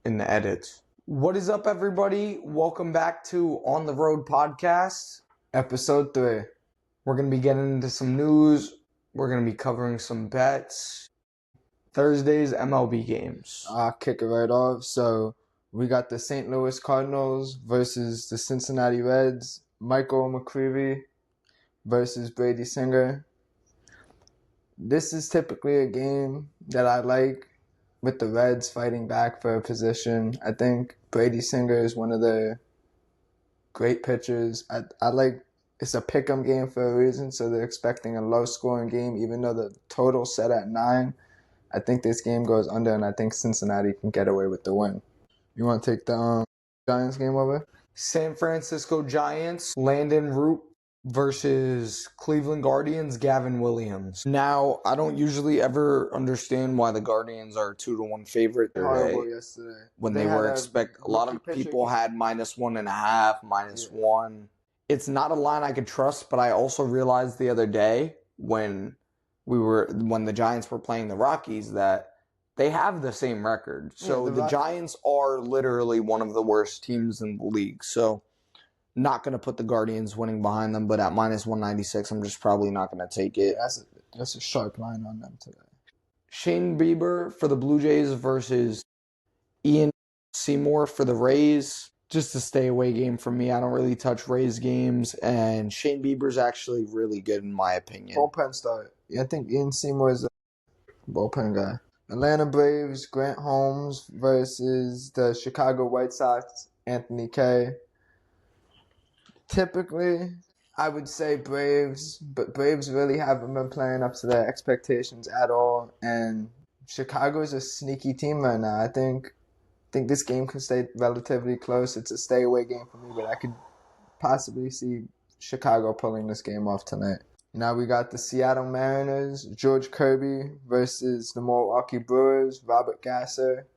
in the edits. What is up, everybody? Welcome back to On the Road Podcast, Episode 3. We're going to be getting into some news. We're going to be covering some bets. Thursday's MLB games. I'll kick it right off. So we got the St. Louis Cardinals versus the Cincinnati Reds. Michael McCreevy versus Brady Singer. This is typically a game that I like, with the Reds fighting back for a position. I think Brady Singer is one of the great pitchers. I like, it's a pick'em game for a reason, so they're expecting a low-scoring game, even though the total's set at 9. I think this game goes under, and I think Cincinnati can get away with the win. You want to take the Giants game over? San Francisco Giants, Landon Root versus Cleveland Guardians, Gavin Williams. Now, I don't usually ever understand why the Guardians are 2-1 favorite Horrible yesterday. When they were a lot of people had -1.5, -1. It's not a line I could trust, but I also realized the other day when the Giants were playing the Rockies that they have the same record. So the Giants are literally one of the worst teams in the league. So not going to put the Guardians winning behind them, but at -196, I'm just probably not going to take it. That's a sharp line on them today. Shane Bieber for the Blue Jays versus Ian Seymour for the Rays. Just a stay away game for me. I don't really touch Rays games, and Shane Bieber's actually really good in my opinion. Bullpen start. Yeah, I think Ian Seymour is a bullpen guy. Atlanta Braves, Grant Holmes versus the Chicago White Sox, Anthony Kay. Typically, I would say Braves, but Braves really haven't been playing up to their expectations at all. And Chicago is a sneaky team right now. I think this game can stay relatively close. It's a stay-away game for me, but I could possibly see Chicago pulling this game off tonight. Now we got the Seattle Mariners, George Kirby versus the Milwaukee Brewers, Robert Gasser.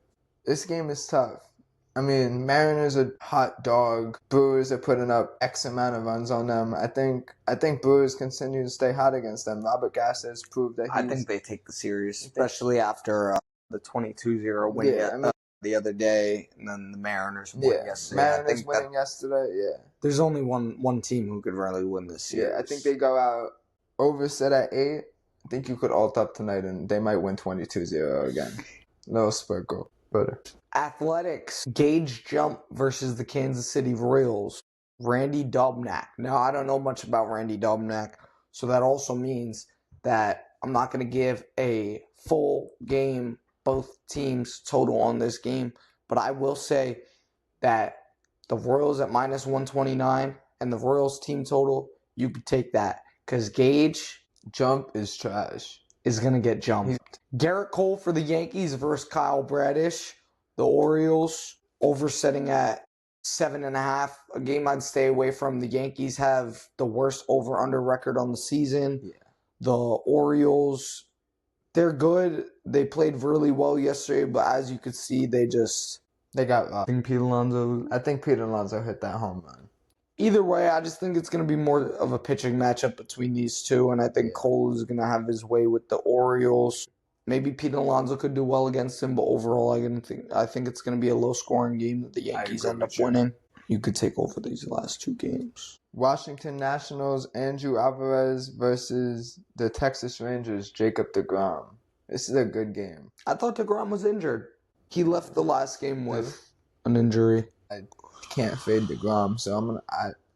This game is tough. I mean, Mariners are hot dog. Brewers are putting up X amount of runs on them. I think Brewers continue to stay hot against them. Robert Gasser has proved that I think they take the series, especially after the 22-0 win the other day, and then the Mariners won yesterday. Mariners winning yesterday, yeah. There's only one team who could really win this series. Yeah, I think they go out over set at 8. I think you could alt up tonight, and they might win 22-0 again. Little sprinkle. But Athletics, Gage Jump versus the Kansas City Royals, Randy Dobnak. Now, I don't know much about Randy Dobnak, so that also means that I'm not going to give a full game, both teams total on this game, but I will say that the Royals at -129 and the Royals team total, you could take that because Gage Jump is trash. Is going to get jumped. Garrett Cole for the Yankees versus Kyle Bradish. The Orioles oversetting at 7.5. A game I'd stay away from. The Yankees have the worst over-under record on the season. Yeah. The Orioles, they're good. They played really well yesterday, but as you could see, they got I think Pete Alonso hit that home run. Either way, I just think it's going to be more of a pitching matchup between these two, and I think Cole is going to have his way with the Orioles. Maybe Pete Alonso could do well against him, but overall, I think it's going to be a low-scoring game that the Yankees end up winning. You could take over these last two games. Washington Nationals, Andrew Alvarez versus the Texas Rangers, Jacob deGrom. This is a good game. I thought deGrom was injured. He left the last game with an injury. I can't fade deGrom, so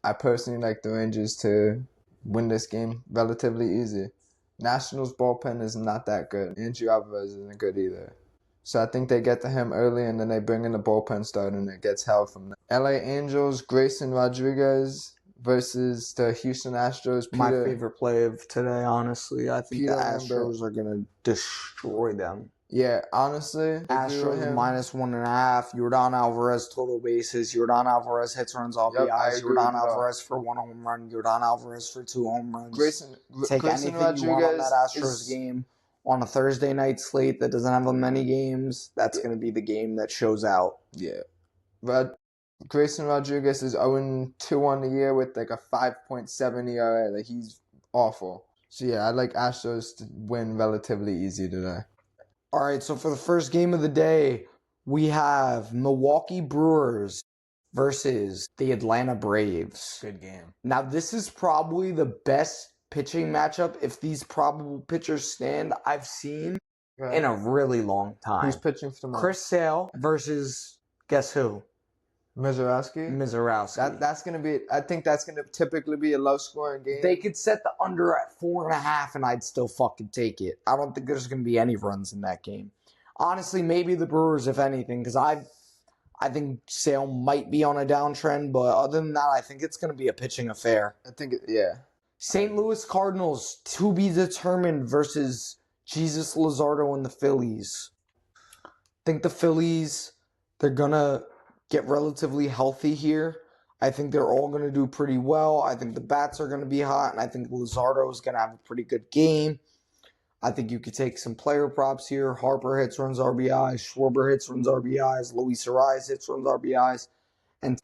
I personally like the Rangers to win this game relatively easy. Nationals bullpen is not that good. Andrew Alvarez isn't good either. So I think they get to him early and then they bring in the bullpen start and it gets hell from them. LA Angels, Grayson Rodriguez versus the Houston Astros. My favorite play of today, honestly. I think the Astros are going to destroy them. Yeah, honestly. Astros -1.5. Yordan Alvarez total bases. Yordan Alvarez hits runs off the eyes. Yordan Alvarez for 1 home run. Yordan Alvarez for 2 home runs. Take anything you want on that Astros game. On a Thursday night slate that doesn't have many games, that's going to be the game that shows out. Yeah. But Grayson Rodriguez is 0-2 on the year with like a 5.7 ERA. Like, he's awful. So yeah, I like Astros to win relatively easy today. All right, so for the first game of the day, we have Milwaukee Brewers versus the Atlanta Braves. Good game. Now, this is probably the best pitching matchup, if these probable pitchers stand, I've seen in a really long time. Who's pitching for tomorrow? Chris Sale versus, guess who? Mizorowski. That's gonna be. I think that's gonna typically be a low-scoring game. They could set the under at 4.5, and I'd still fucking take it. I don't think there's gonna be any runs in that game. Honestly, maybe the Brewers, if anything, because I think Sale might be on a downtrend, but other than that, I think it's gonna be a pitching affair. I think, yeah. St. Louis Cardinals to be determined versus Jesus Luzardo and the Phillies. I think the Phillies, they're gonna get relatively healthy here. I think they're all going to do pretty well. I think the bats are going to be hot, and I think Luzardo is going to have a pretty good game. I think you could take some player props here. Harper hits, runs RBIs. Schwarber hits, runs RBIs. Luis Ariz hits, runs RBIs. And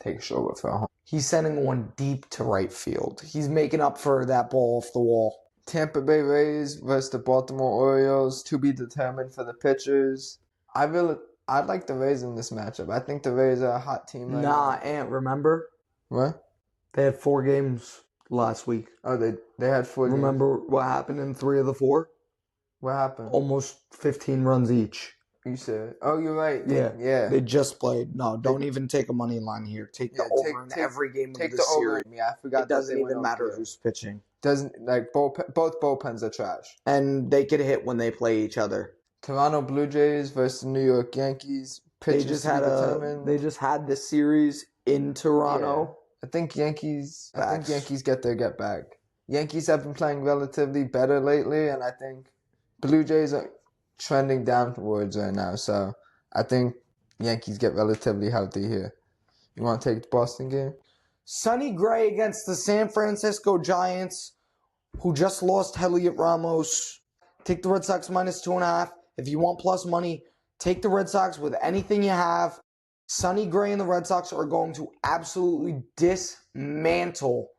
take Schwarber for a home. He's sending one deep to right field. He's making up for that ball off the wall. Tampa Bay Rays versus the Baltimore Orioles to be determined for the pitchers. I'd like the Rays in this matchup. I think the Rays are a hot team right now. Ant, remember? What? They had 4 games last week. Oh, they had 4 games. Remember what happened in 3 of the 4? What happened? Almost 15 runs each. You said. Oh, you're right. Yeah. They just played. No, don't even take a money line here. Take the over in every game of the series. Yeah, I forgot. It doesn't even matter who's pitching. Both bullpens are trash. And they could hit when they play each other. Toronto Blue Jays versus New York Yankees. They just had this series in Toronto. Yeah. I think Yankees get their get back. Yankees have been playing relatively better lately, and I think Blue Jays are trending downwards right now. So I think Yankees get relatively healthy here. You want to take the Boston game? Sonny Gray against the San Francisco Giants, who just lost Heliot Ramos. Take the Red Sox minus 2.5. If you want plus money, take the Red Sox with anything you have. Sonny Gray and the Red Sox are going to absolutely dismantle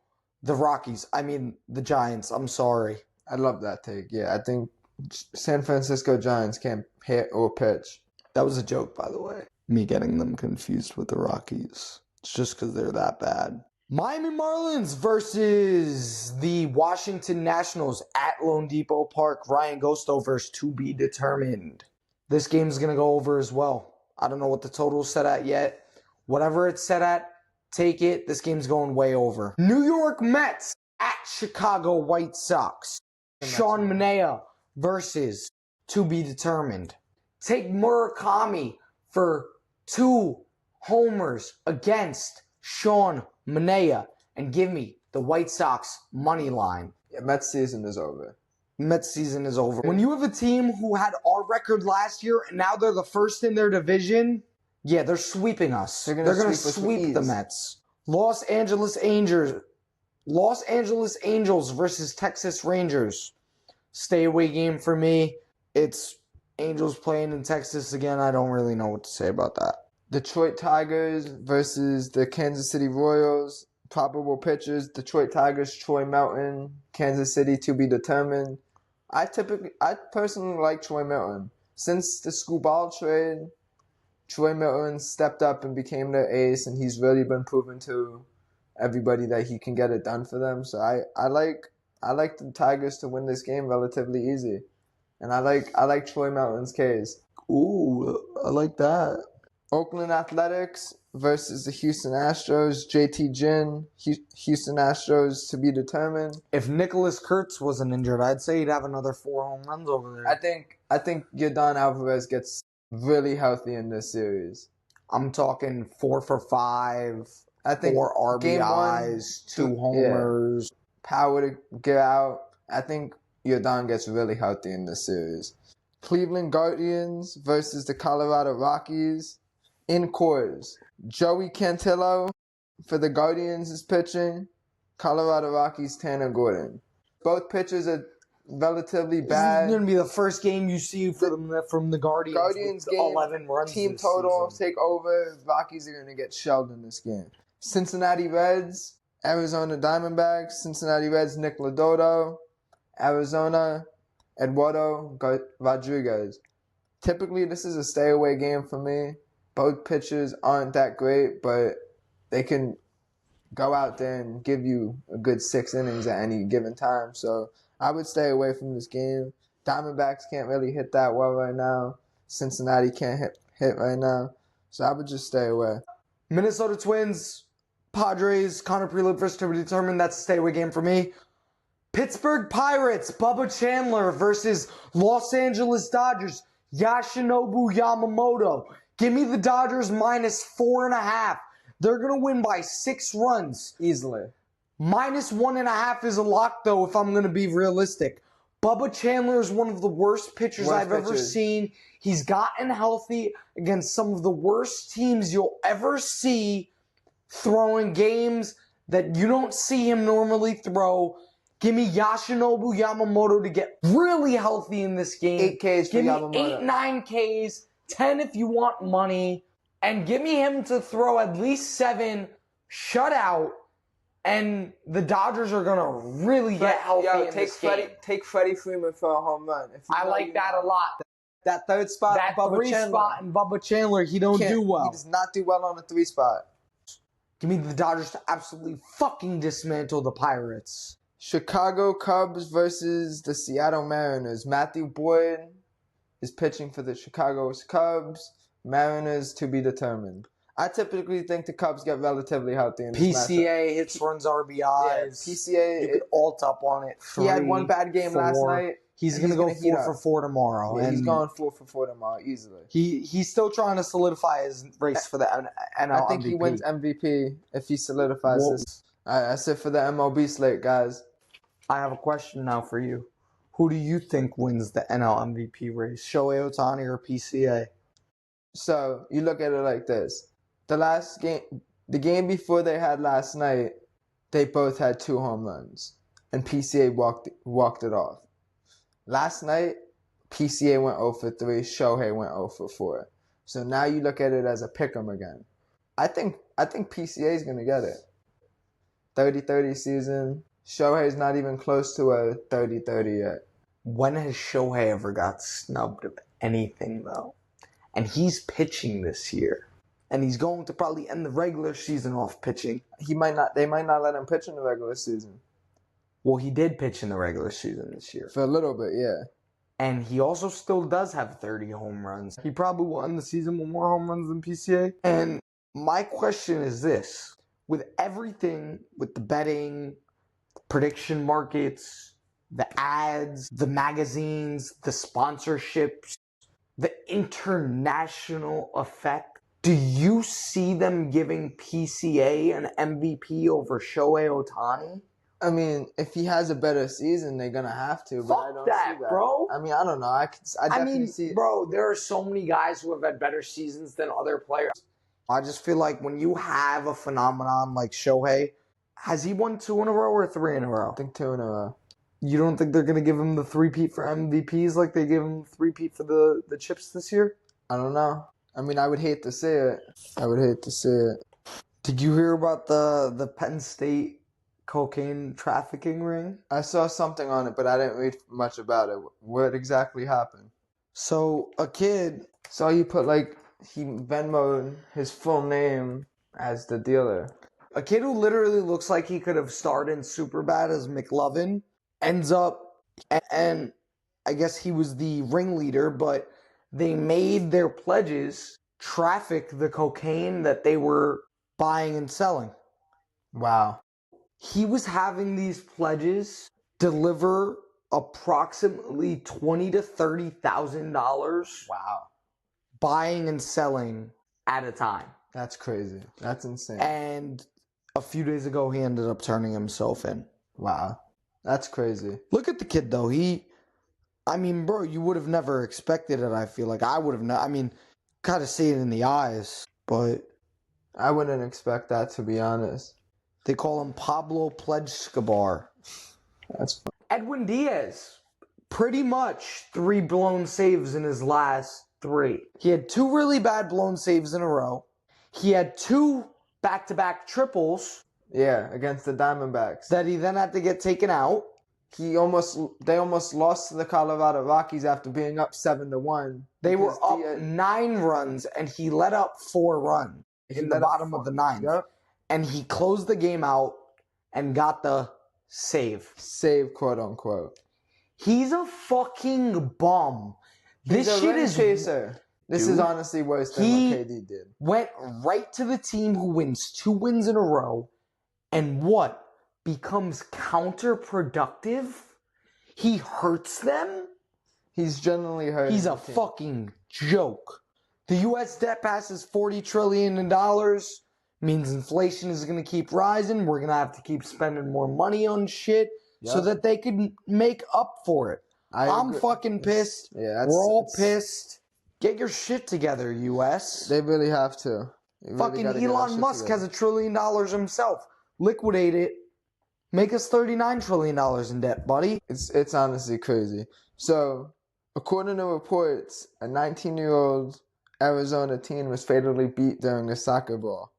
the the Giants. I'm sorry. I love that take. Yeah, I think San Francisco Giants can't hit or pitch. That was a joke, by the way. Me getting them confused with the Rockies. It's just because they're that bad. Miami Marlins versus the Washington Nationals at Lone Depot Park. Ryan Gosto versus to be determined. This game's going to go over as well. I don't know what the total's set at yet. Whatever it's set at, take it. This game's going way over. New York Mets at Chicago White Sox. Sean Manaea versus to be determined. Take Murakami for 2 homers against Sean Manaea and give me the White Sox money line. Yeah, Mets season is over. When you have a team who had our record last year and now they're the first in their division, yeah, they're sweeping us. They're going to sweep the Mets. Los Angeles Angels versus Texas Rangers. Stay away game for me. It's Angels playing in Texas again. I don't really know what to say about that. Detroit Tigers versus the Kansas City Royals. Probable pitchers: Detroit Tigers, Troy Melton. Kansas City to be determined. I personally like Troy Melton. Since the Skubal trade, Troy Melton stepped up and became their ace, and he's really been proven to everybody that he can get it done for them. So I like the Tigers to win this game relatively easy, and I like Troy Melton's case. Ooh, I like that. Oakland Athletics versus the Houston Astros. JT Ginn, Houston Astros to be determined. If Nicholas Kurtz wasn't injured, I'd say he'd have another 4 home runs over there. I think Yordan Alvarez gets really healthy in this series. I'm talking 4 for 5. I think 4 RBIs, 2 homers. Yeah. Power to get out. I think Yordan gets really healthy in this series. Cleveland Guardians versus the Colorado Rockies. In Coors, Joey Cantillo for the Guardians is pitching. Colorado Rockies, Tanner Gordon. Both pitchers are relatively bad. This is going to be the first game you see from the Guardians. Guardians game, 11 runs team total, take over. Rockies are going to get shelled in this game. Cincinnati Reds, Arizona Diamondbacks. Cincinnati Reds, Nick Lodolo. Arizona, Eduardo Rodriguez. Typically, this is a stay-away game for me. Both pitchers aren't that great, but they can go out there and give you a good 6 innings at any given time. So I would stay away from this game. Diamondbacks can't really hit that well right now. Cincinnati can't hit right now. So I would just stay away. Minnesota Twins, Padres, Connor Prelude first to be determined. That's a stay-away game for me. Pittsburgh Pirates, Bubba Chandler versus Los Angeles Dodgers, Yoshinobu Yamamoto. Give me the Dodgers -4.5. They're going to win by 6 runs. Easily. -1.5 is a lock, though, if I'm going to be realistic. Bubba Chandler is one of the worst pitchers I've ever seen. He's gotten healthy against some of the worst teams you'll ever see, throwing games that you don't see him normally throw. Give me Yoshinobu Yamamoto to get really healthy in this game. 8 Ks for Yamamoto. Give me 8, 9 Ks, 10 if you want money, and give me him to throw at least 7, shutout, and the Dodgers are going to really get healthy in this game. Take Freddie Freeman for a home run. I like that a lot. That 3rd spot, That Bubba 3 Chandler. spot in Bubba Chandler, he don't do well. He does not do well on the 3 spot. Give me the Dodgers to absolutely fucking dismantle the Pirates. Chicago Cubs versus the Seattle Mariners. Matthew Boyd is pitching for the Chicago Cubs. Mariners to be determined. I typically think the Cubs get relatively healthy in this PCA, hits, runs, RBIs. Yeah, PCA. You could alt up on it. He had one bad game last night. He's going to go 4 for 4 tomorrow. Yeah, and he's going 4 for 4 tomorrow easily. He's still trying to solidify his race for the NL I think MVP. he wins MVP if he solidifies this. That's it for the MLB slate, guys. I have a question now for you. Who do you think wins the NL MVP race? Shohei Ohtani or PCA? So you look at it like this. The game before they had last night, they both had 2 home runs. And PCA walked it off. Last night, PCA went 0 for 3, Shohei went 0 for 4. So now you look at it as a pick'em again. I think PCA is going to get it. 30-30 season. Shohei's not even close to a 30-30 yet. When has Shohei ever got snubbed of anything, though? And he's pitching this year. And he's going to probably end the regular season off pitching. They might not let him pitch in the regular season. Well, he did pitch in the regular season this year. For a little bit, yeah. And he also still does have 30 home runs. He probably will end the season with more home runs than PCA. And my question is this. With everything, with the betting, prediction markets, the ads, the magazines, the sponsorships, the international effect, do you see them giving PCA an MVP over Shohei Ohtani? I mean, if he has a better season, they're going to have to, but I don't see that. Bro. I mean, I don't know. I definitely see... Bro, there are so many guys who have had better seasons than other players. I just feel like when you have a phenomenon like Shohei, has he won 2 in a row or 3 in a row? I think 2 in a row. You don't think they're going to give him the 3-peat for MVPs like they gave him 3-peat for the chips this year? I don't know. I mean, I would hate to see it. Did you hear about the Penn State cocaine trafficking ring? I saw something on it, but I didn't read much about it. What exactly happened? So, a kid... So he put, he Venmo'd his full name as the dealer. A kid who literally looks like he could have starred in Superbad as McLovin ends up... And I guess he was the ringleader, but they made their pledges traffic the cocaine that they were buying and selling. Wow. He was having these pledges deliver approximately $20,000 to $30,000. Wow. Buying and selling at a time. That's crazy. That's insane. And a few days ago, he ended up turning himself in. Wow. That's crazy. Look at the kid, though. Bro, you would have never expected it, I feel like. I would have gotta see it in the eyes, but... I wouldn't expect that, to be honest. They call him Pablo Pledge-Scabar. That's fun. Edwin Diaz, pretty much 3 blown saves in his last 3. He had 2 really bad blown saves in a row. He had 2 back-to-back triples. Yeah, against the Diamondbacks. That he then had to get taken out. they almost lost to the Colorado Rockies after being up 7-1. They were up 9 runs, and he let up 4 runs in the bottom of the 9th. Yep. And he closed the game out and got the save. Save, quote unquote. He's a fucking bum. This shit is chaser. This is honestly worse than what KD did. Went right to the team who wins 2 wins in a row, and what? Becomes counterproductive? He hurts them? He's generally hurt. He's a fucking joke. The U.S. debt passes $40 trillion, means inflation is going to keep rising. We're going to have to keep spending more money on shit so that they can make up for it. I'm fucking pissed. We're all pissed. Get your shit together, U.S. They really have to. Fucking Elon Musk has $1 trillion himself. Liquidate it. Make us $39 trillion in debt, buddy. It's honestly crazy. So, according to reports, a 19-year-old Arizona teen was fatally beat during a soccer ball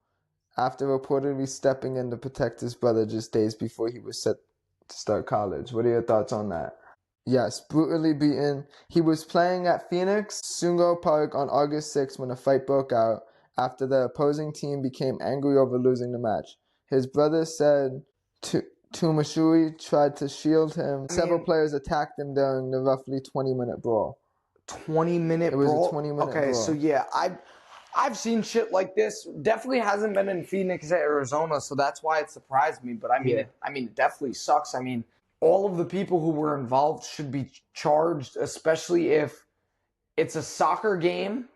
after reportedly stepping in to protect his brother just days before he was set to start college. What are your thoughts on that? Yes, brutally beaten. He was playing at Phoenix Sungo Park on August 6th when a fight broke out after the opposing team became angry over losing the match. His brother said Tumashui tried to shield him. Several players attacked him during the roughly 20-minute brawl. 20-minute brawl? It was a 20-minute brawl. Okay, so yeah, I've seen shit like this. Definitely hasn't been in Phoenix, Arizona, so that's why it surprised me. But I mean, it definitely sucks. I mean, all of the people who were involved should be charged, especially if it's a soccer game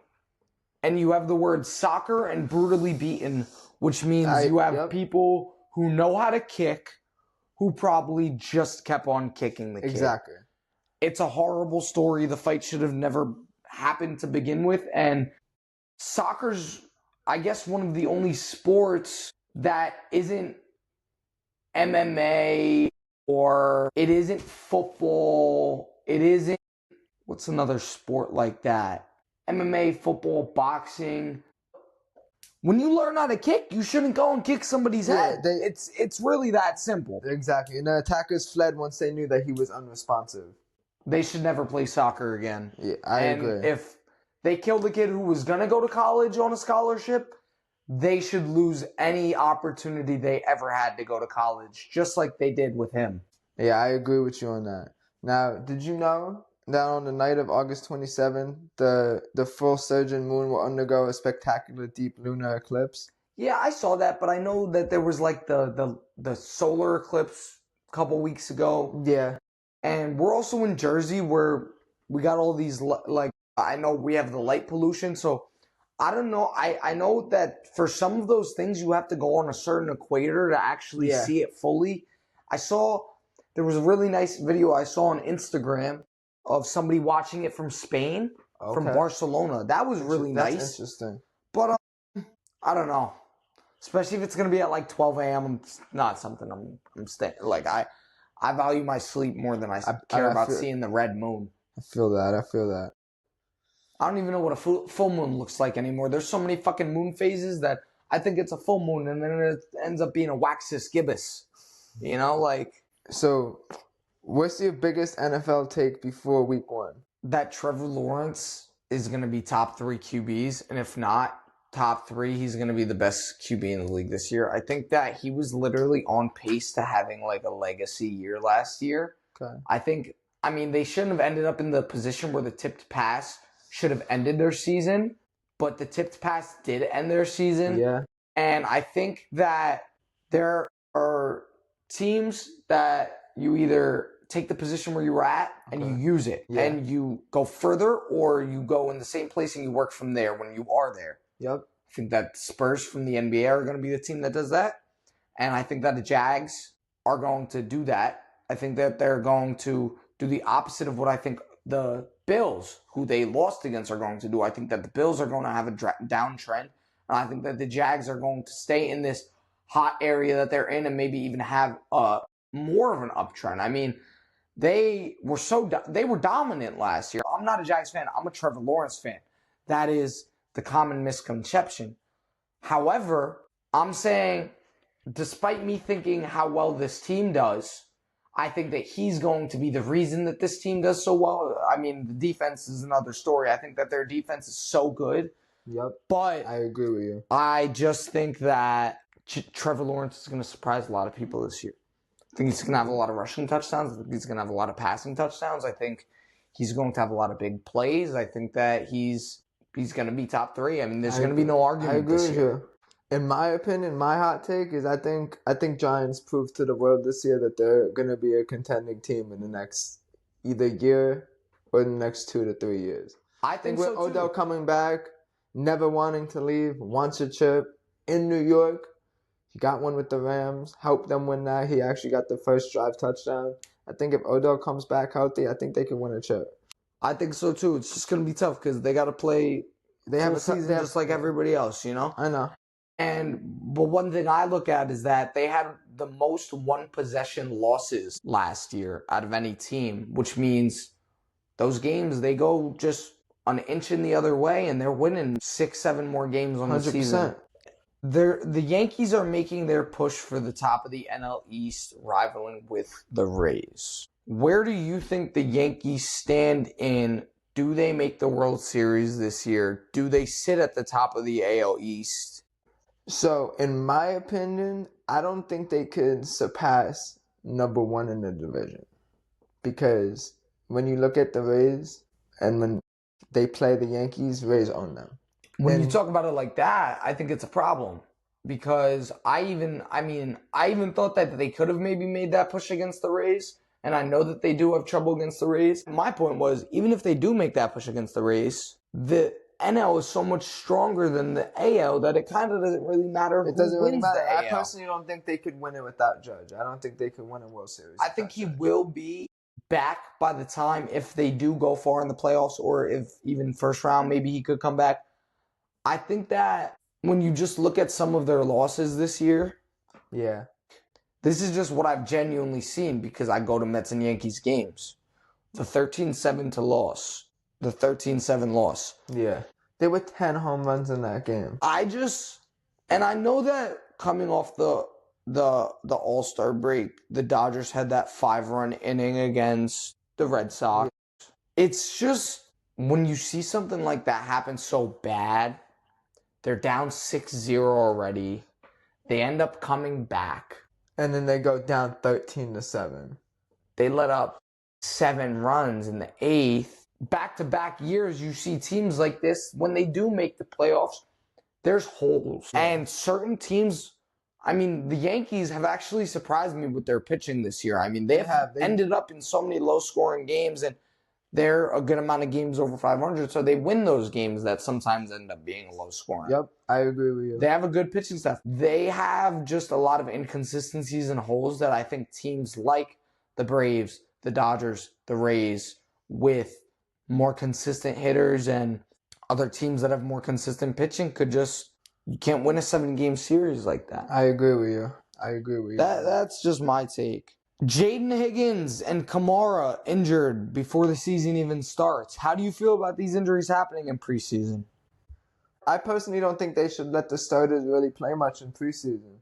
and you have the word soccer and brutally beaten, which means you have people who know how to kick who probably just kept on kicking the kid. Exactly. It's a horrible story. The fight should have never happened to begin with. And soccer's, I guess, one of the only sports that isn't MMA or it isn't football. It isn't, what's another sport like that? MMA, football, boxing. When you learn how to kick, you shouldn't go and kick somebody's head. It's really that simple. Exactly. And the attackers fled once they knew that he was unresponsive. They should never play soccer again. Yeah, I agree. If they killed a kid who was going to go to college on a scholarship, they should lose any opportunity they ever had to go to college, just like they did with him. Yeah, I agree with you on that. Now, did you know that on the night of August 27th, the full surgeon moon will undergo a spectacular deep lunar eclipse? Yeah, I saw that, but I know that there was like the solar eclipse a couple weeks ago. Yeah. And we're also in Jersey where we got all these, like, I know we have the light pollution, so I don't know. I know that for some of those things, you have to go on a certain equator to actually see it fully. There was a really nice video I saw on Instagram of somebody watching it from Spain, from Barcelona. That was really nice. That's interesting. But I don't know. Especially if it's going to be at like 12 a.m. It's not something I'm staying. Like, I value my sleep more than I care about seeing the red moon. I feel that. I don't even know what a full moon looks like anymore. There's so many fucking moon phases that I think it's a full moon and then it ends up being a waxus gibbous. You know, like... So, what's your biggest NFL take before week 1? That Trevor Lawrence is going to be top 3 QBs, and if not top 3, he's going to be the best QB in the league this year. I think that he was literally on pace to having like a legacy year last year. Okay. I mean, they shouldn't have ended up in the position where the tipped pass should have ended their season, but the tipped pass did end their season. Yeah. And I think that there are teams that you either take the position where you were at and you use it and you go further, or you go in the same place and you work from there when you are there. Yep. I think that Spurs from the NBA are going to be the team that does that. And I think that the Jags are going to do that. I think that they're going to do the opposite of what I think the Bills, who they lost against, are going to do. I think that the Bills are going to have a downtrend. And I think that the Jags are going to stay in this hot area that they're in and maybe even have more of an uptrend. I mean, they were dominant last year. I'm not a Jags fan. I'm a Trevor Lawrence fan. That is the common misconception. However, I'm saying, despite me thinking how well this team does, I think that he's going to be the reason that this team does so well. I mean, the defense is another story. I think that their defense is so good. Yep. But I agree with you. I just think that Trevor Lawrence is going to surprise a lot of people this year. I think he's going to have a lot of rushing touchdowns. I think he's going to have a lot of passing touchdowns. I think he's going to have a lot of big plays. I think that he's going to be top 3. I mean, there's going to be no argument this year. You. In my opinion, my hot take is I think Giants proved to the world this year that they're going to be a contending team in the next either year or the next 2 to 3 years. I think with so too. Odell coming back, never wanting to leave, wants a chip in New York. He got one with the Rams, helped them win that. He actually got the first drive touchdown. I think if Odell comes back healthy, I think they can win a chip. I think so too. It's just going to be tough because they got to play. They have a season just like everybody else, you know? I know. But one thing I look at is that they had the most one-possession losses last year out of any team, which means those games, they go just an inch in the other way, and they're winning 6-7 more games on 100%. The season. The Yankees are making their push for the top of the NL East, rivaling with the Rays. Where do you think the Yankees stand in? Do they make the World Series this year? Do they sit at the top of the AL East? So, in my opinion, I don't think they could surpass number 1 in the division. Because when you look at the Rays and when they play the Yankees, Rays own them. When you talk about it like that, I think it's a problem. Because I even thought that they could have maybe made that push against the Rays. And I know that they do have trouble against the Rays. My point was, even if they do make that push against the Rays, the NL is so much stronger than the AL that it kind of doesn't really matter who wins really matter. The AL. I personally don't think they could win it without Judge. I don't think they could win a World Series. I think he will be back by the time if they do go far in the playoffs or if even first round, maybe he could come back. I think that when you just look at some of their losses this year, yeah, this is just what I've genuinely seen because I go to Mets and Yankees games. The 13-7 loss. The 13-7 loss. Yeah. They were 10 home runs in that game. And I know that coming off the All-Star break, the Dodgers had that 5-run inning against the Red Sox. Yeah. It's just when you see something like that happen so bad, they're down 6-0 already. They end up coming back. And then they go down 13-7. They let up 7 runs in the 8th. Back-to-back years, you see teams like this, when they do make the playoffs, there's holes. Yeah. And certain teams, I mean, the Yankees have actually surprised me with their pitching this year. I mean, they ended up in so many low-scoring games, and they're a good amount of games over 500, so they win those games that sometimes end up being low-scoring. Yep, I agree with you. They have a good pitching staff. They have just a lot of inconsistencies and holes that I think teams like the Braves, the Dodgers, the Rays, with more consistent hitters and other teams that have more consistent pitching you can't win a 7-game series like that. I agree with you. That's just my take. Jaden Higgins and Kamara injured before the season even starts. How do you feel about these injuries happening in preseason? I personally don't think they should let the starters really play much in preseason.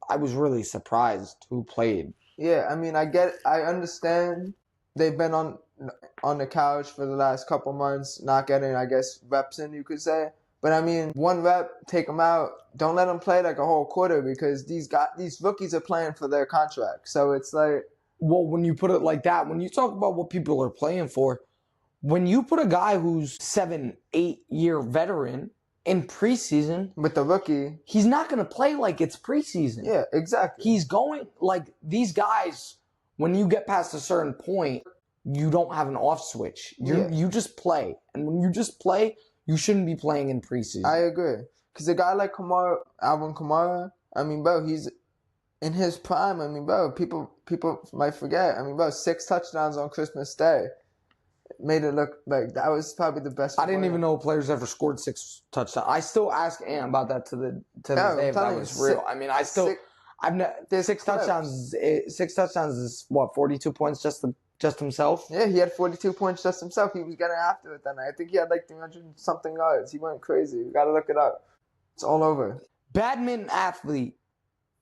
I was really surprised who played. Yeah, I mean, I understand they've been on the couch for the last couple months, not getting, I guess, reps in, you could say. But I mean, 1 rep, take them out. Don't let them play like a whole quarter because these rookies are playing for their contract. So it's like, well, when you put it like that, when you talk about what people are playing for, when you put a guy who's 7-8-year veteran in preseason with the rookie, he's not going to play like it's preseason. Yeah, exactly. He's going like these guys. When you get past a certain point, you don't have an off switch. You just play, and when you just play, you shouldn't be playing in preseason. I agree. Because a guy like Alvin Kamara, I mean, bro, he's in his prime. I mean, bro, people might forget. I mean, bro, 6 touchdowns on Christmas Day. Made it look like that was probably the best. I didn't even know players ever scored 6 touchdowns. I still ask Ant about that to this day if that was real. I mean, there's 6 touchdowns. 6 touchdowns is what, 42 points just himself? Yeah, he had 42 points just himself. He was getting after it that night. I think he had like 300-something yards. He went crazy. You got to look it up. It's all over. Badminton athlete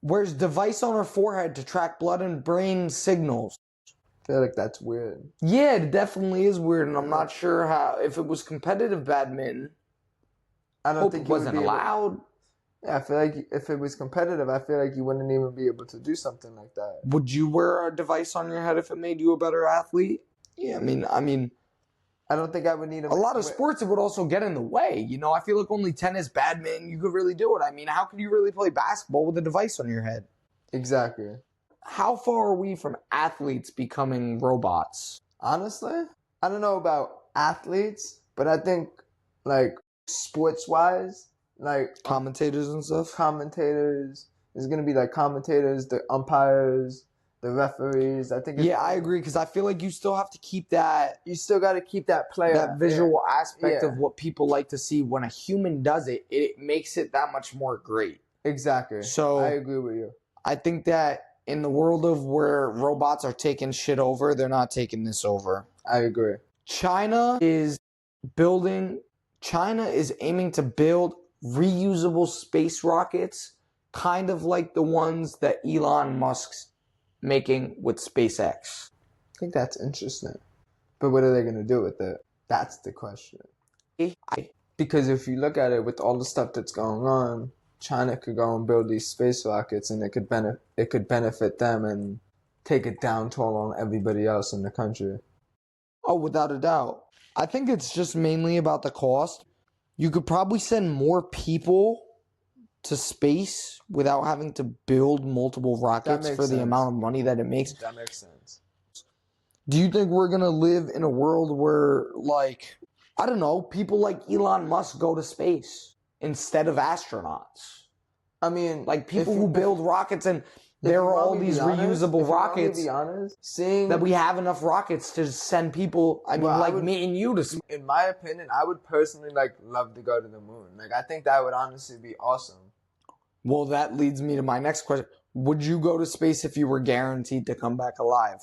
wears device on her forehead to track blood and brain signals. I feel like that's weird. Yeah, it definitely is weird, and I'm not sure how. If it was competitive badminton, I don't think it you would wasn't be able- allowed. Yeah, I feel like if it was competitive, I feel like you wouldn't even be able to do something like that. Would you wear a device on your head if it made you a better athlete? Yeah, I mean, I don't think I would need a lot of sports, it would also get in the way. You know, I feel like only tennis, badminton, you could really do it. I mean, how could you really play basketball with a device on your head? Exactly. How far are we from athletes becoming robots? Honestly, I don't know about athletes, but I think, like, sports-wise, like... Commentators and stuff? Commentators. There's going to be, like, commentators, the umpires, the referees. I think. Yeah, I agree, because I feel like you still have to keep that. You still got to keep that player. That visual aspect of what people like to see. When a human does it, it makes it that much more great. Exactly. So I agree with you. I think that in the world of where robots are taking shit over, they're not taking this over. I agree. China is aiming to build reusable space rockets, kind of like the ones that Elon Musk's making with SpaceX. I think that's interesting. But what are they going to do with it? That's the question. Because if you look at it with all the stuff that's going on, China could go and build these space rockets, and it could benefit them and take it down toll on everybody else in the country. Oh, without a doubt. I think it's just mainly about the cost. You could probably send more people to space without having to build multiple rockets for the amount of money that it makes. That makes sense. Do you think we're going to live in a world where, like, I don't know, people like Elon Musk go to space instead of astronauts? I mean, like people who build rockets, and there are all these reusable rockets. To be honest, seeing that we have enough rockets to send people. I mean, me and you to space. In my opinion, I would personally love to go to the moon. Like, I think that would honestly be awesome. Well, that leads me to my next question. Would you go to space if you were guaranteed to come back alive?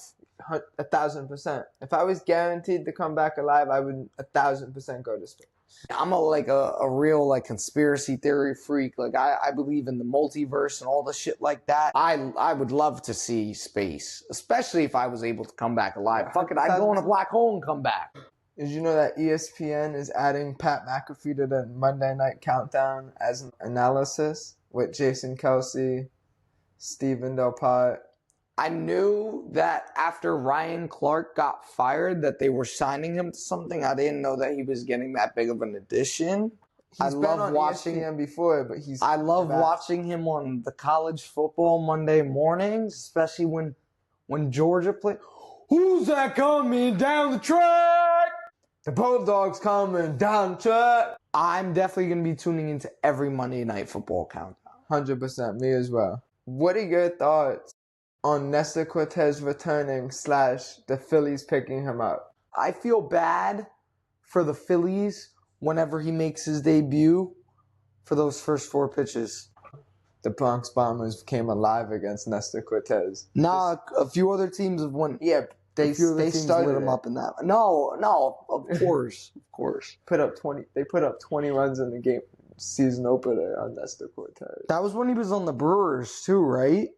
1,000%. If I was guaranteed to come back alive, I would 1,000% go to space. I'm a real conspiracy theory freak. Like I believe in the multiverse and all the shit like that. I would love to see space, especially if I was able to come back alive. Fuck it, I'd go in a black hole and come back. Did you know that ESPN is adding Pat McAfee to the Monday Night Countdown as an analysis with Jason Kelsey, Stephen Del Pot? I knew that after Ryan Clark got fired that they were signing him to something. I didn't know that he was getting that big of an addition. He's been on ESPN before, but I love watching him on the college football Monday mornings, especially when Georgia played. Who's that coming down the track? The Bulldogs coming down the track. I'm definitely going to be tuning into every Monday Night Football countdown. 100%, me as well. What are your thoughts on Nestor Cortez returning / the Phillies picking him up? I feel bad for the Phillies whenever he makes his debut for those first 4 pitches. The Bronx Bombers came alive against Nestor Cortez. Nah, a few other teams have won. Yeah, they started him up in that. No, of course, of course. They put up 20 runs in the game season opener on Nestor Cortez. That was when he was on the Brewers too, right?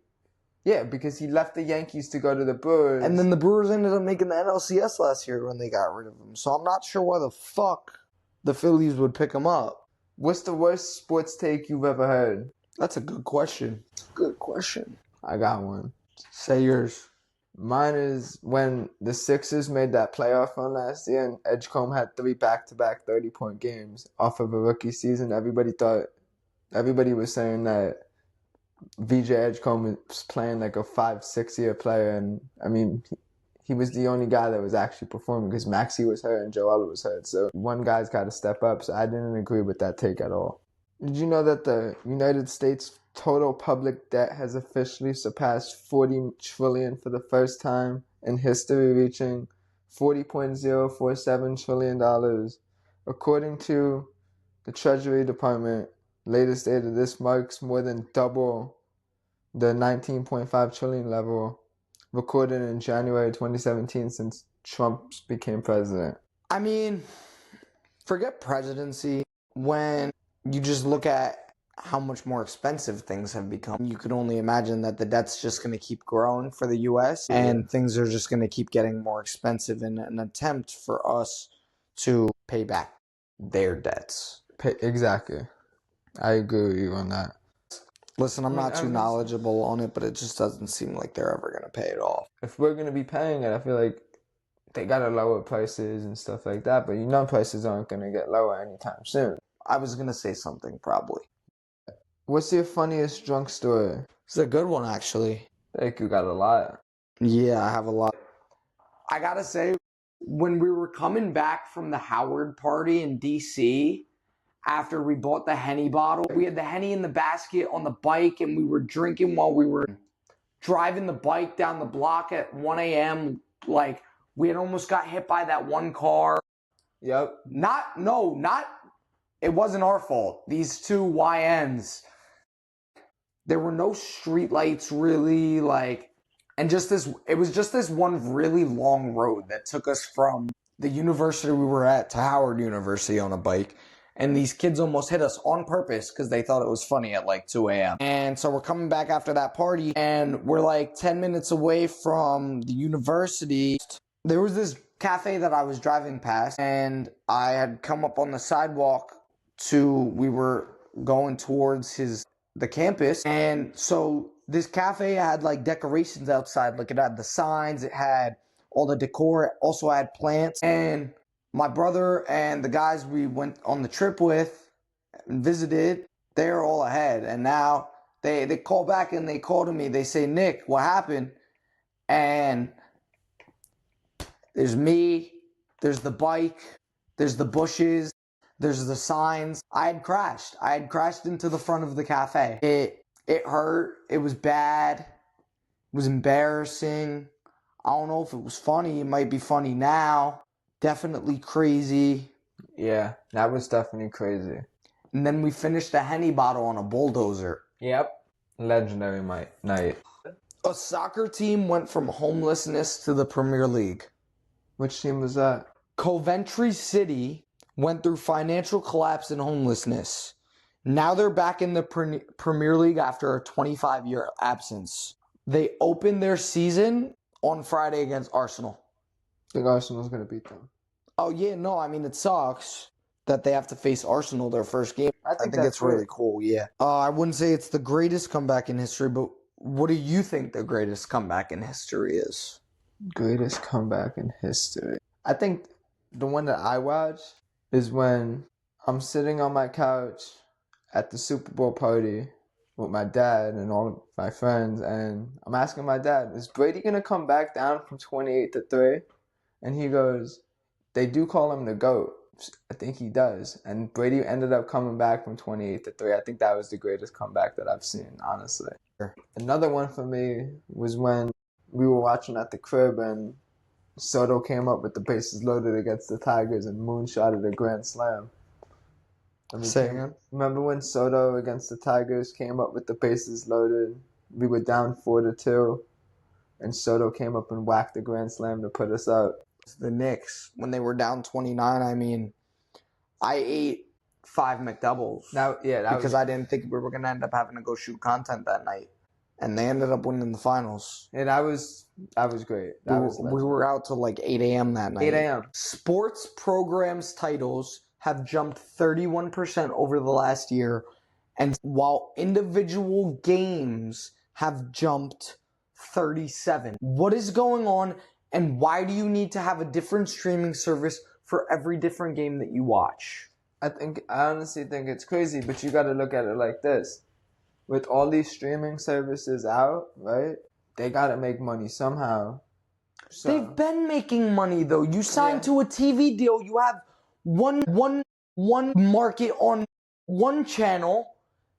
Yeah, because he left the Yankees to go to the Brewers. And then the Brewers ended up making the NLCS last year when they got rid of him. So I'm not sure why the fuck the Phillies would pick him up. What's the worst sports take you've ever heard? That's a good question. Good question. I got one. Say yours. Mine is when the Sixers made that playoff run last year and Edgecombe had 3 back-to-back 30-point games off of a rookie season. Everybody was saying that VJ Edgecombe was playing like a 5-6 year player, and I mean he was the only guy that was actually performing because Maxey was hurt and Joel was hurt, so one guy's got to step up. So I didn't agree with that take at all. Did you know that the United States total public debt has officially surpassed $40 trillion for the first time in history, reaching $40.047 trillion, according to the Treasury Department? Latest data, this marks more than double the $19.5 trillion level recorded in January 2017 since Trump became president. I mean, forget presidency. When you just look at how much more expensive things have become. You could only imagine that the debt's just going to keep growing for the U.S. and things are just going to keep getting more expensive in an attempt for us to pay back their debts. Exactly. I agree with you on that. Listen, I'm not too knowledgeable on it, but it just doesn't seem like they're ever going to pay it off. If we're going to be paying it, I feel like they got to lower prices and stuff like that, but prices aren't going to get lower anytime soon. I was going to say something probably. What's your funniest drunk story? It's a good one, actually. I think you got a lot. Yeah, I have a lot. I got to say, when we were coming back from the Howard party in D.C., after we bought the Henny bottle, we had the Henny in the basket on the bike, and we were drinking while we were driving the bike down the block at 1 a.m. Like, we had almost got hit by that one car. Yep. It wasn't our fault. These two YNs, there were no street lights really, it was just this one really long road that took us from the university we were at to Howard University on a bike. And these kids almost hit us on purpose because they thought it was funny at like 2 a.m. And so we're coming back after that party, and we're like 10 minutes away from the university. There was this cafe that I was driving past, and I had come up on the sidewalk we were going towards the campus. And so this cafe had like decorations outside. Like, it had the signs, it had all the decor, it also had plants. And my brother and the guys we went on the trip with and visited, they're all ahead. And now they call back and they call to me. They say, "Nick, what happened?" And there's me, there's the bike, there's the bushes, there's the signs. I had crashed into the front of the cafe. It hurt. It was bad. It was embarrassing. I don't know if it was funny. It might be funny now. Definitely crazy. Yeah, that was definitely crazy. And then we finished the Henny bottle on a bulldozer. Yep. Legendary night. A soccer team went from homelessness to the Premier League. Which team was that? Coventry City went through financial collapse and homelessness. Now they're back in the Premier League after a 25-year absence. They opened their season on Friday against Arsenal. I think Arsenal's going to beat them. Oh, yeah, no, I mean, it sucks that they have to face Arsenal their first game. I think it's really cool, yeah. I wouldn't say it's the greatest comeback in history, but what do you think the greatest comeback in history is? Greatest comeback in history. I think the one that I watch is when I'm sitting on my couch at the Super Bowl party with my dad and all of my friends, and I'm asking my dad, is Brady going to come back down from 28-3? And he goes, they do call him the GOAT. I think he does. And Brady ended up coming back from 28-3. I think that was the greatest comeback that I've seen, honestly. Sure. Another one for me was when we were watching at the crib and Soto came up with the bases loaded against the Tigers and moonshotted a grand slam. Remember when Soto against the Tigers came up with the bases loaded? We were down 4-2, and Soto came up and whacked the grand slam to put us up. The Knicks, when they were down 29, I mean, I ate 5 McDoubles. Because I didn't think we were going to end up having to go shoot content that night. And they ended up winning the finals. Yeah, that was great. We were out till like 8 a.m. that night. 8 a.m. Sports programs titles have jumped 31% over the last year. And while individual games have jumped 37%. What is going on? And why do you need to have a different streaming service for every different game that you watch? I honestly think it's crazy, but you got to look at it like this. With all these streaming services out, right, they got to make money somehow. So, they've been making money, though. You signed to a TV deal. You have one market on one channel.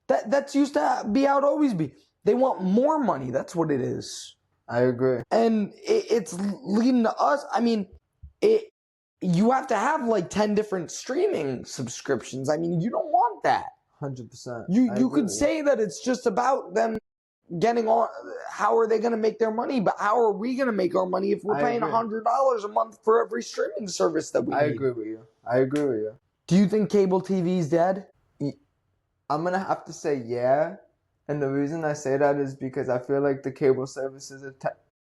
That's used to be how it always be. They want more money. That's what it is. I agree. And it's leading to us. I mean, you have to have like 10 different streaming subscriptions. I mean, you don't want that. 100%. You could say that it's just about them getting on. How are they going to make their money? But how are we going to make our money if we're paying $100 a month for every streaming service that we need? I agree with you. Do you think cable TV is dead? I'm gonna have to say yeah, and the reason I say that is because I feel like the cable services are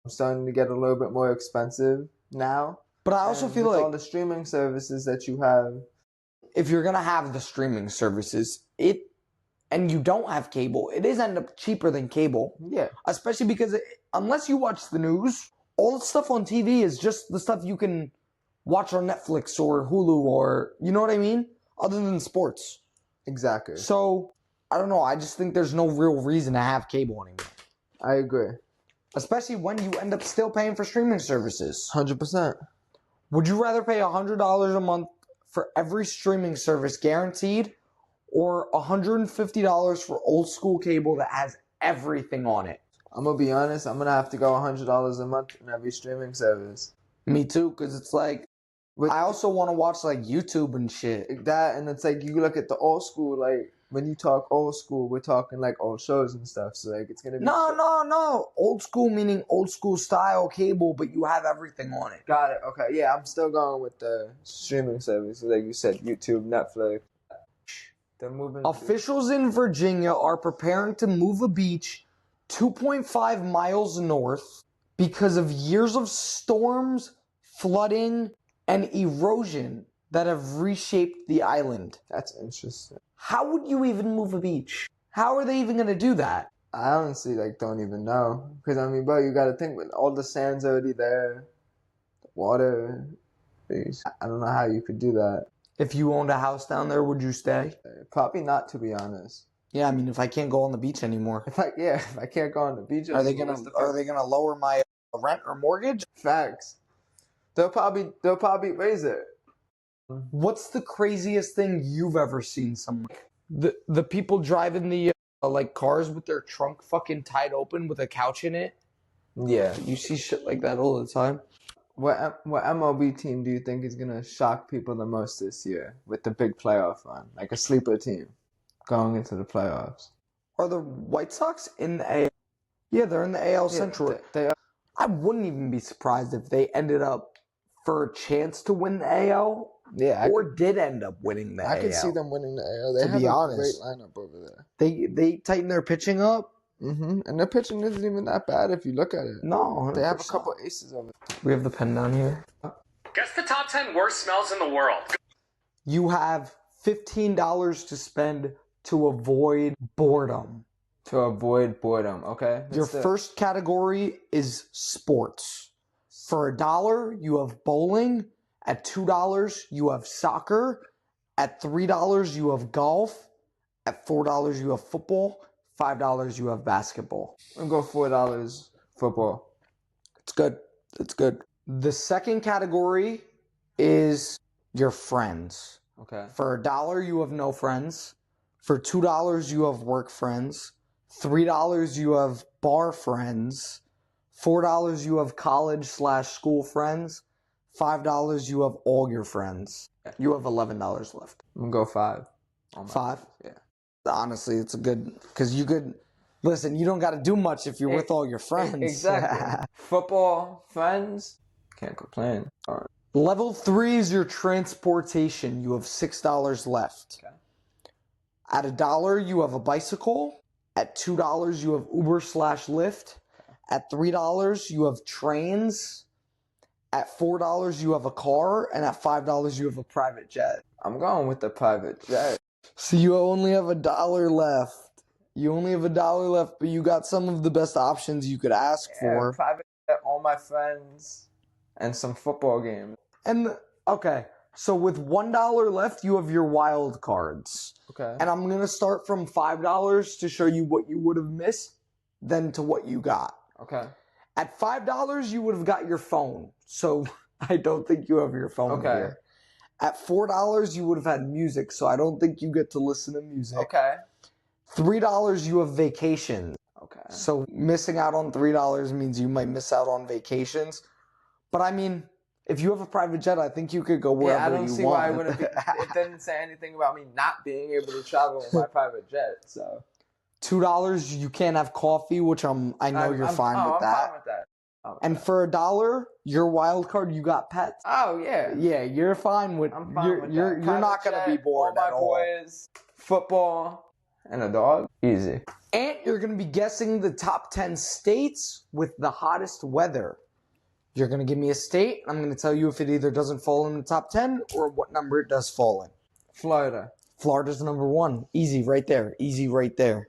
starting to get a little bit more expensive now. But I also feel with like all the streaming services that you have, if you're gonna have the streaming services, and you don't have cable, it is end up cheaper than cable. yeah, Especially because unless you watch the news, all the stuff on TV is just the stuff you can watch on Netflix or Hulu or, you know what I mean? Other than sports. exactly. So, I don't know. I just think there's no real reason to have cable anymore. I agree. Especially when you end up still paying for streaming services. 100%. Would you rather pay $100 a month for every streaming service guaranteed, or $150 for old school cable that has everything on it? I'm gonna be honest. I'm gonna have to go $100 a month in every streaming service. Me too, because it's like, I also want to watch like YouTube and shit. That, and it's like you look at the old school. Like when you talk old school, we're talking like old shows and stuff. So like it's gonna be No. Old school meaning old school style cable, but you have everything on it. Got it. Okay, yeah, I'm still going with the streaming service. Like you said, YouTube, Netflix. They're moving. Officials in Virginia are preparing to move a beach 2.5 miles north because of years of storms, flooding, and erosion that have reshaped the island. That's interesting. How would you even move a beach? How are they even going to do that? I honestly don't even know. Because I mean, bro, you got to think with all the sand's already there, the water. I don't know how you could do that. If you owned a house down there, would you stay? Probably not, to be honest. Yeah, I mean, if I can't go on the beach anymore. If I can't go on the beach, are they gonna lower my rent or mortgage? Facts. They'll probably raise it. What's the craziest thing you've ever seen somewhere? The people driving the like cars with their trunk fucking tied open with a couch in it? Yeah. You see shit like that all the time. What MLB team do you think is gonna shock people the most this year with the big playoff run? Like a sleeper team going into the playoffs. Are the White Sox in the AL? Yeah, they're in the AL Central. They are. I wouldn't even be surprised if they ended up for a chance to win the AL. Yeah, did end up winning the AL. I could see them winning the AL. They have a great lineup over there. They tighten their pitching up. Mm-hmm. And their pitching isn't even that bad if you look at it. No, 100%. They have a couple aces over there. We have the pen down here. Guess the top 10 worst smells in the world. You have $15 to spend to avoid boredom. To avoid boredom, okay? Your first category is sports. For $1, you have bowling. At $2, you have soccer. At $3, you have golf. At $4, you have football. $5, you have basketball. I'm going to go $4 football. It's good. It's good. The second category is your friends. Okay. For $1, you have no friends. For $2, you have work friends. $3, you have bar friends. $4, you have college/school friends. $5, you have all your friends. You have $11 left. I'm going to go 5. 5? Yeah. Honestly, it's a good, because you could, listen, you don't got to do much if you're with all your friends. Exactly. Football, friends, can't complain. All right. Level 3 is your transportation. You have $6 left. Okay. At $1, you have a bicycle. At $2, you have Uber/Lyft. At $3, you have trains. At $4, you have a car. And at $5, you have a private jet. I'm going with the private jet. So you only have $1 left. You only have $1 left, but you got some of the best options you could ask for. Private jet, all my friends, and some football games. And, okay, so with $1 left, you have your wild cards. Okay. And I'm going to start from $5 to show you what you would have missed, then to what you got. Okay. At $5, you would have got your phone. So I don't think you have your phone here. At $4, you would have had music. So I don't think you get to listen to music. Okay. $3, you have vacations. Okay. So missing out on $3 means you might miss out on vacations. But I mean, if you have a private jet, I think you could go wherever you want. Yeah, I don't see why it wouldn't be. It didn't say anything about me not being able to travel with my private jet. So $2, you can't have coffee, which I know you're fine with that. I'm fine with that. And for $1, your wild card, you got pets. Oh yeah. Yeah, you're fine with. I'm fine with that. You're not gonna be bored all at my all. boys, football. and a dog? Easy. And you're going to be guessing the top 10 states with the hottest weather. You're going to give me a state. I'm going to tell you if it either doesn't fall in the top 10 or what number it does fall in. Florida. Florida's number 1. Easy right there. Easy right there.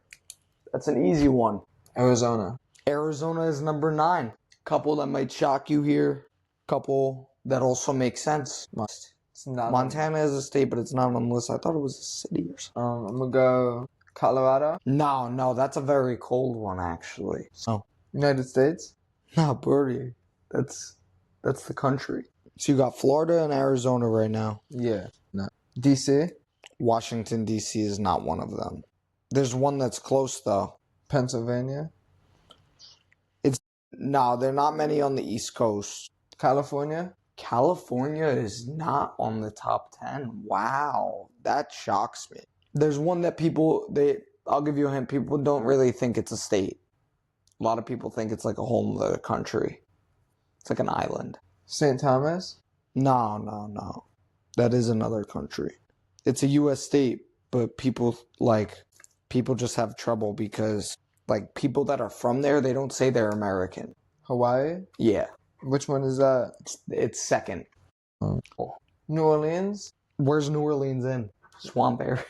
That's an easy one. Arizona. Arizona is number 9. Couple that might shock you here. Couple that also make sense. It's not Montana is a state, but it's not on the list. I thought it was a city or something. I'm going to go Colorado. No, that's a very cold one, actually. So, United States. no, Birdie. That's the country. So you got Florida and Arizona right now. Yeah. No. DC. Washington, D.C. is not one of them. There's one that's close, though. Pennsylvania. No, there are not many on the East Coast. California. California is not on the top 10. Wow. That shocks me. There's one that I'll give you a hint, people don't really think it's a state. A lot of people think it's like a whole other country. It's like an island. St. Thomas. No. That is another country. It's a U.S. state, but people just have trouble because like people that are from there, they don't say they're American. Hawaii. Yeah. Which one is that? It's second. New Orleans. Where's New Orleans in? Swamp area.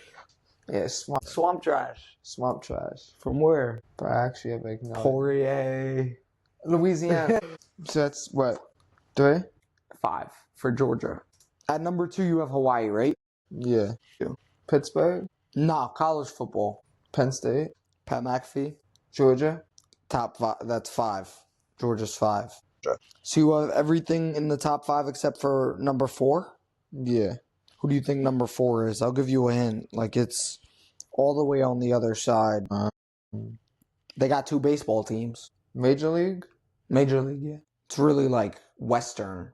Yeah, swamp. Swamp trash. Swamp trash. From where? But I actually have like no. Poirier. Louisiana. So that's what? 3? 5 for Georgia. At number 2, you have Hawaii, right? Yeah. Yeah. Pittsburgh. No, college football. Penn State. Pat McAfee. Georgia. Top 5. That's 5. Georgia's 5. So you have everything in the top 5 except for number 4? Yeah. Who do you think number 4 is? I'll give you a hint. Like, it's all the way on the other side. They got 2 baseball teams. Major League? Major League, yeah. It's really, like, Western.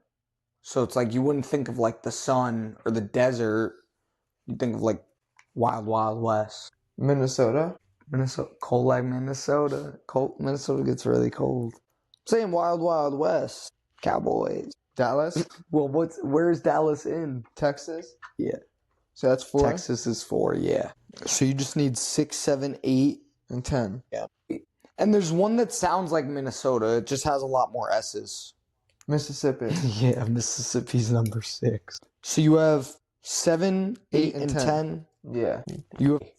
So it's like you wouldn't think of, like, the sun or the desert. You think of, like, Wild Wild West. Minnesota? Minnesota. Cold like Minnesota. Minnesota gets really cold. I'm saying Wild Wild West. Cowboys. Dallas? Well, where's Dallas in? Texas? Yeah. So that's 4? Texas is 4, yeah. So you just need 6, 7, 8. And 10. Yeah. And there's one that sounds like Minnesota. It just has a lot more S's. Mississippi. Yeah, Mississippi's number 6. So you have 7, 8, and 10. Yeah. You have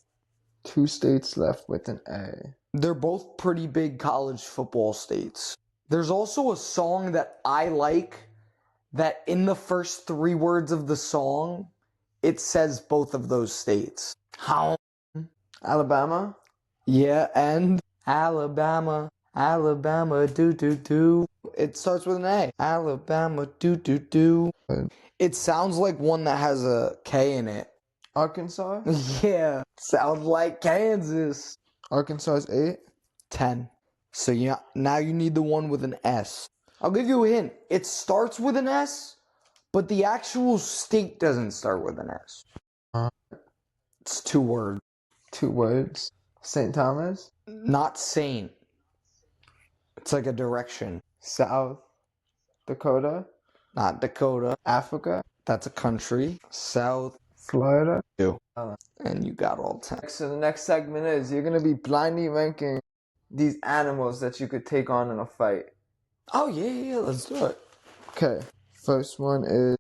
2 states left with an A. They're both pretty big college football states. There's also a song that I like that in the first 3 words of the song, it says both of those states. How? Alabama? Yeah, and Alabama, do. It starts with an A. Alabama, do. It sounds like one that has a K in it. Arkansas? Yeah, sounds like Kansas. Arkansas is 8? 10. So yeah, now you need the one with an S. I'll give you a hint. It starts with an S, but the actual state doesn't start with an S. It's 2 words. 2 words. St. Thomas? Not Saint. It's like a direction. South Dakota? Not Dakota. Africa? That's a country. South. Florida? 2. And you got all 10. So the next segment is you're going to be blindly ranking these animals that you could take on in a fight. Oh, yeah, let's do it. Okay. First one is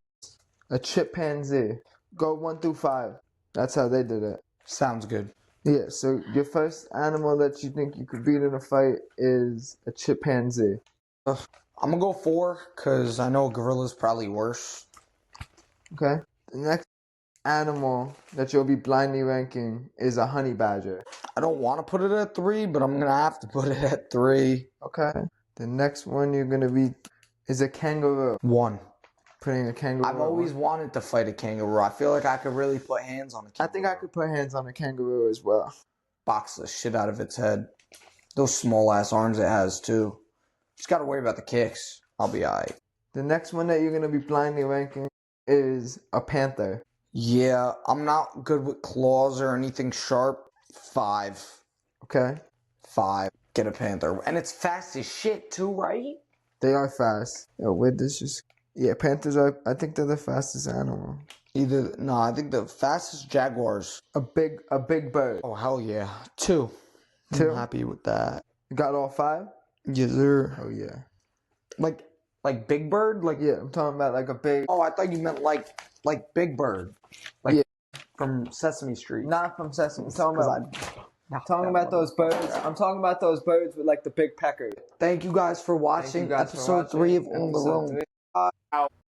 a chimpanzee. Go 1 through 5. That's how they did it. Sounds good. Yeah, so your first animal that you think you could beat in a fight is a chimpanzee. I'm going to go 4 because I know a gorilla's probably worse. Okay. The next animal that you'll be blindly ranking is a honey badger. I don't want to put it at 3, but I'm going to have to put it at 3. Okay. The next one you're going to be is a kangaroo. 1. Putting a kangaroo. I've always wanted to fight a kangaroo. I feel like I could really put hands on a kangaroo. I think I could put hands on a kangaroo as well. Box the shit out of its head. Those small ass arms it has too. Just gotta worry about the kicks. I'll be alright. The next one that you're going to be blindly ranking is a panther. Yeah, I'm not good with claws or anything sharp. 5. Okay. 5. Get a panther. And it's fast as shit too, right? They are fast. Yo, where'd this just... Yeah, panthers are... I think they're the fastest animal. I think the fastest Jaguars. A big bird. Oh, hell yeah. 2. Two? I'm happy with that. You got all 5? Yes, sir. Oh yeah. Like Big Bird? Like Yeah, I'm talking about like a big. Oh, I thought you meant like Big Bird. Like from Sesame Street. Not from Sesame. I'm talking about those birds. I'm talking about those birds with like the big pecker. Thank you guys for watching episode 3 of On the Room.